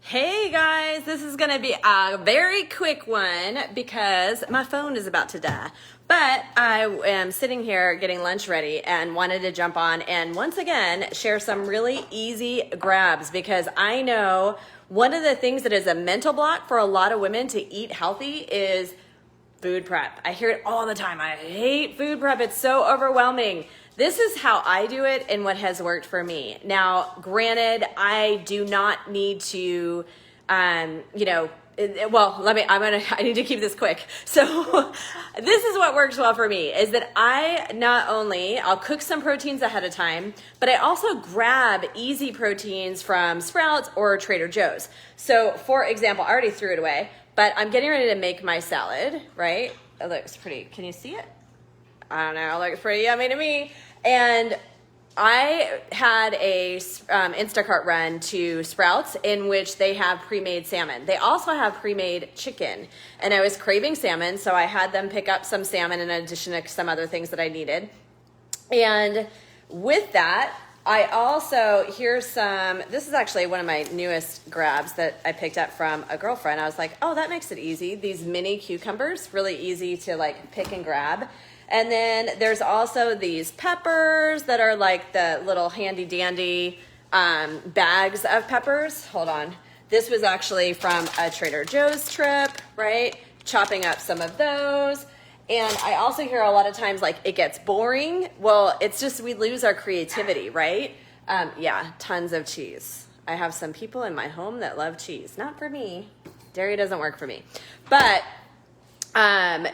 Hey guys, this is gonna be a very quick one because my phone is about to die. But I am sitting here getting lunch ready and wanted to jump on and once again share some really easy grabs because I know one of the things that is a mental block for a lot of women to eat healthy is food prep. I hear it all the time. I hate food prep. It's so overwhelming. This is how I do it and what has worked for me. Now, granted, I do not need to, I need to keep this quick. So this is what works well for me is that I'll cook some proteins ahead of time, but I also grab easy proteins from Sprouts or Trader Joe's. So for example, I already threw it away, but I'm getting ready to make my salad, right? It looks pretty. Can you see it? I don't know. It looks pretty yummy to me. And I had a Instacart run to Sprouts in which they have pre-made salmon. They also have pre-made chicken. And I was craving salmon, so I had them pick up some salmon in addition to some other things that I needed. And with that, I also, this is actually one of my newest grabs that I picked up from a girlfriend. I was like, oh, that makes it easy. These mini cucumbers, really easy to like pick and grab. And then there's also these peppers that are like the little handy dandy bags of peppers. Hold on. This was actually from a Trader Joe's trip, right? Chopping up some of those. And I also hear a lot of times like it gets boring. Well, it's just we lose our creativity, right? Yeah, tons of cheese. I have some people in my home that love cheese. Not for me. Dairy doesn't work for me. But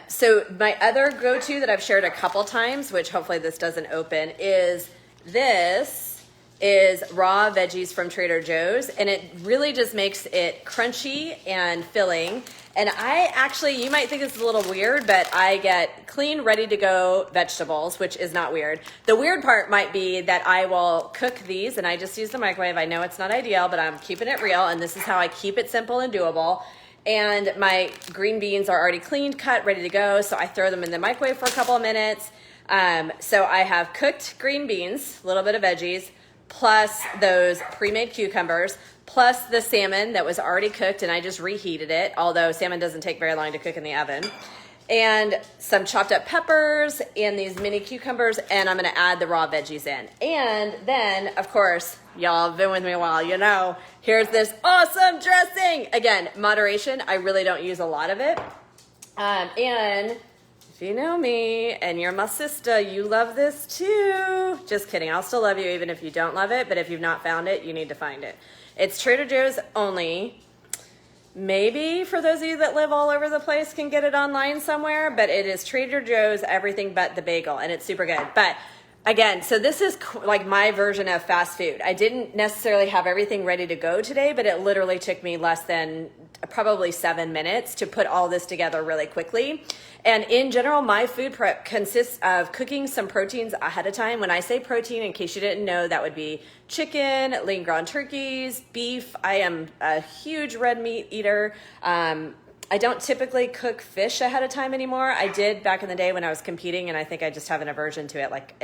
so my other go-to that I've shared a couple times, which hopefully this doesn't open, is raw veggies from Trader Joe's. And it really just makes it crunchy and filling. And you might think this is a little weird, but I get clean, ready to go vegetables, which is not weird. The weird part might be that I will cook these and I just use the microwave. I know it's not ideal, but I'm keeping it real. And this is how I keep it simple and doable. And my green beans are already cleaned, cut, ready to go. So I throw them in the microwave for a couple of minutes. So I have cooked green beans, a little bit of veggies, plus those pre-made cucumbers, plus the salmon that was already cooked and I just reheated it, although salmon doesn't take very long to cook in the oven. And some chopped up peppers and these mini cucumbers, and I'm gonna add the raw veggies in. And then, of course, y'all have been with me a while, you know, here's this awesome dressing. Again, moderation, I really don't use a lot of it. And if you know me and you're my sister, you love this too. Just kidding, I'll still love you even if you don't love it, but if you've not found it, you need to find it. It's Trader Joe's only. Maybe for those of you that live all over the place can get it online somewhere, but it is Trader Joe's everything but the bagel, and it's super good. But again, so this is like my version of fast food. I didn't necessarily have everything ready to go today, but it literally took me less than probably 7 minutes to put all this together really quickly. And in general, my food prep consists of cooking some proteins ahead of time. When I say protein, in case you didn't know, that would be chicken, lean ground turkeys, beef. I am a huge red meat eater. I don't typically cook fish ahead of time anymore. I did back in the day when I was competing, and I think I just have an aversion to it. Like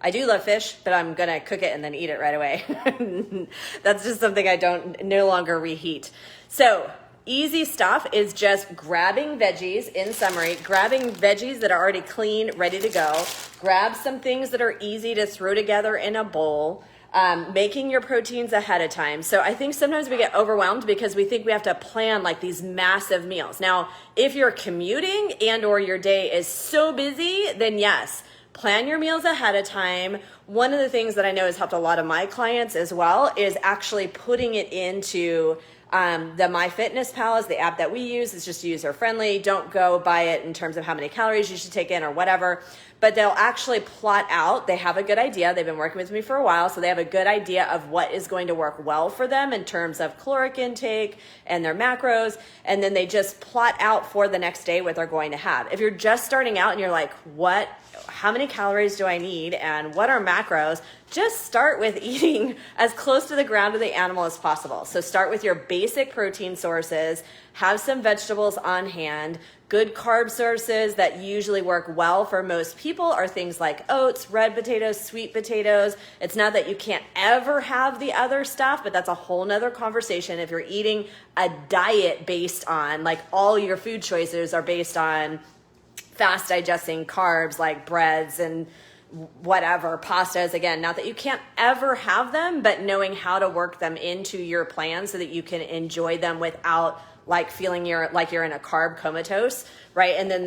I do love fish, but I'm gonna cook it and then eat it right away. That's just something I don't no longer reheat. So easy stuff is just grabbing veggies, in summary, grabbing veggies that are already clean, ready to go. Grab some things that are easy to throw together in a bowl. Making your proteins ahead of time. So I think sometimes we get overwhelmed because we think we have to plan like these massive meals. Now, if you're commuting and or your day is so busy, then yes, plan your meals ahead of time. One of the things that I know has helped a lot of my clients as well is actually putting it into the MyFitnessPal is the app that we use. It's just user friendly. Don't go by it in terms of how many calories you should take in or whatever, but they'll actually plot out. They have a good idea. They've been working with me for a while, so they have a good idea of what is going to work well for them in terms of caloric intake and their macros, and then they just plot out for the next day what they're going to have. If you're just starting out and you're like, how many calories do I need and what are macros? Just start with eating as close to the ground of the animal as possible. So start with your basic protein sources, have some vegetables on hand, Good carb sources that usually work well for most people are things like oats, red potatoes, sweet potatoes. It's not that you can't ever have the other stuff, but that's a whole nother conversation. If you're eating a diet based on, like all your food choices are based on fast digesting carbs like breads and whatever, pastas, again, not that you can't ever have them, but knowing how to work them into your plan so that you can enjoy them without like feeling like you're in a carb comatose, right? And then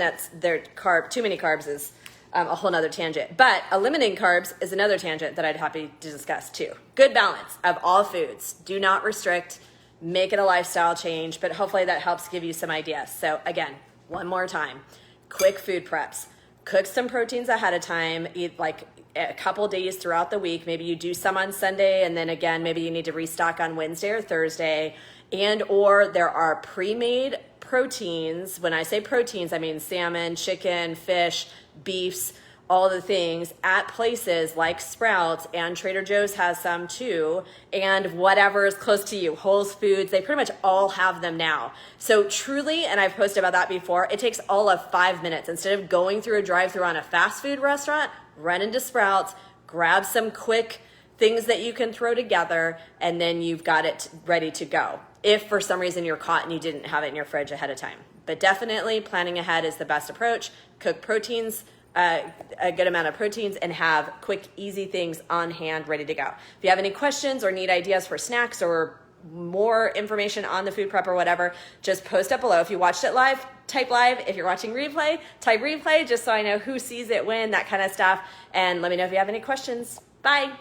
too many carbs is a whole nother tangent. But eliminating carbs is another tangent that I'd happy to discuss too. Good balance of all foods. Do not restrict, make it a lifestyle change, but hopefully that helps give you some ideas. So again, one more time, quick food preps. Cook some proteins ahead of time, eat like a couple days throughout the week. Maybe you do some on Sunday, and then again, maybe you need to restock on Wednesday or Thursday. And or there are pre-made proteins. When I say proteins, I mean salmon, chicken, fish, beefs, all the things at places like Sprouts, and Trader Joe's has some too, and whatever is close to you, Whole Foods, they pretty much all have them now. So truly, and I've posted about that before, it takes all of 5 minutes. Instead of going through a drive-thru on a fast food restaurant, run into Sprouts, grab some quick things that you can throw together, and then you've got it ready to go. If for some reason you're caught and you didn't have it in your fridge ahead of time. But definitely planning ahead is the best approach. Cook proteins, a good amount of proteins, and have quick, easy things on hand ready to go. If you have any questions or need ideas for snacks or more information on the food prep or whatever, just post up below. If you watched it live, type live. If you're watching replay, type replay, just so I know who sees it when, that kind of stuff. And let me know if you have any questions. Bye.